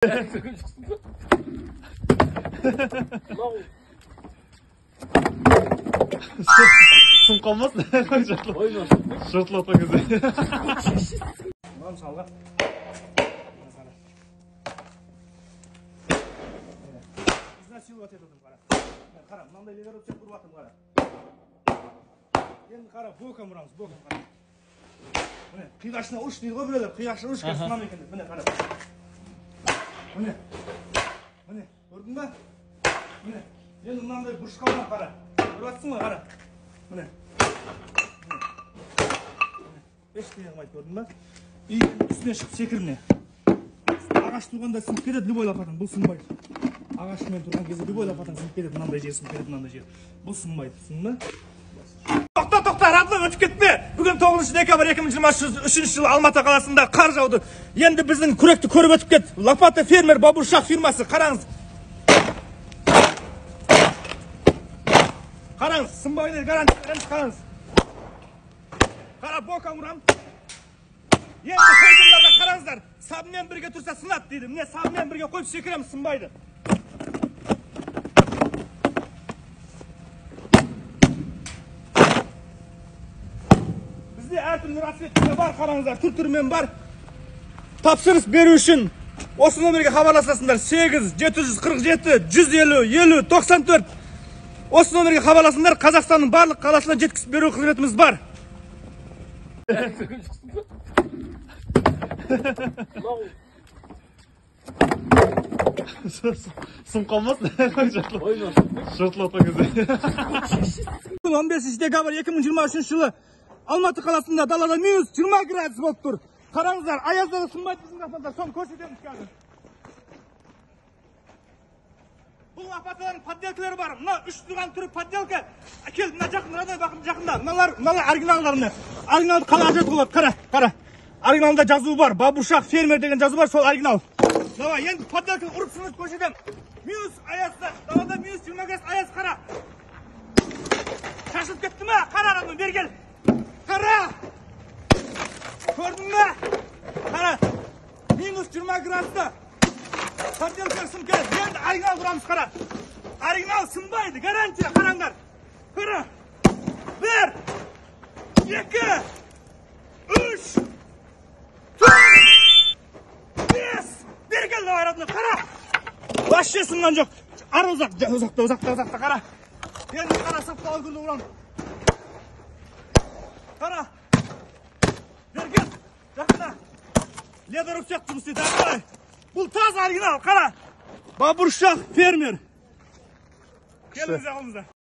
Сым қалмасын. Шыртылатқан кезде. Мынаны салға. Изнасиловать етіп қара. Қара, мынандай легер өтсек ұрып атым қара. Енді қара, боком ұрамыз, боком қара. Міне, қиғашына ұш дейді ғой біреулер, қиғашына ұш кәсіп сынам екен деп. Міне, қара. Міне, міне, көрдің ба? Міне, енді мынандай бұрыш қалған қара. Ұрып атсың ғой, қара. Міне. Ештеңе қылмайды, көрдің ба? И үстіне шығып секір міне. Ағаш тұрғанда сынып кетеді, любой лапатан, бұл сынбайды. Ағашымен тұрған кезде любой лапатан сынып кетеді, мынандай жер сынып кетеді, мынандай жер. Бұл сынбайды, сынды? Тоқта, радлы өтіп кетпе! Бүгін 9 декабрь 2023 жылы Алматы қаласында қар жауды. Енді біздің күректі көріп өтіп кет. Лопата фермер Бабушах фирмасы, қараңыз. Қараңыз, сынбайды, гарантия, қараңыз. Қара бока ұрам. Енді қойдырларға қараңыздар. Сабымен бірге тұрса сынат дейді. Міне сабымен бірге қойып секірем, сынбайды. Бізде әртүрлі расцветте бар, қараңыздар, түр-түрмен бар. Тапсырыс беру үшін осы номерге хабарласасыңдар. 8 747 150 50 94. Осы номерге хабарласыңдар. Қазақстанның барлық қаласына жеткізіп беру қызметіміз бар. Сым қалмасын. Шыртылатқан кезде. 15 декабрь 2023 жылы Алматы қаласында далада минус 20 градус болып тұр. Қараңыздар, аязда сынбайды біздің лопаталар, соны көрсетеміз қазір. Бұл лопаталардың подделкалары бар. Мына 3 тұрған түрі подделка. Кел, мына жақын, жақында. Мыналар оригиналдар мына. Оригиналды қалай ажыратуға болады? Қара. Оригиналда жазуы бар. Бабушах фермер деген жазу бар, сол оригинал. Давай, енді подделканы ұрып сынып көрсетем. Минус аязда, далада минус 20 градус аяз, қара. Шашылып кетті ме? Қара адамды бергел. Қара! Көрдің ме? Қара! Минус 20 градуста. Подделка сым келеді. Енді оригинал бұрамыз, қара. Оригинал сынбайды, гарантия, қараңдар. Қара! 1, 2, 3, 4, 5. Бергел давай, родной, қара! Вообще сынған жоқ. Ары ұзақта, қара. Енді қара сапталы күнді ұрам. Қара! Бергел! Жақында! Ледер ұқсақ жұмыс дейді, ақылай! Бұл таза оригинал, қара! Бабушах фермер! Келіңіз жағымызда.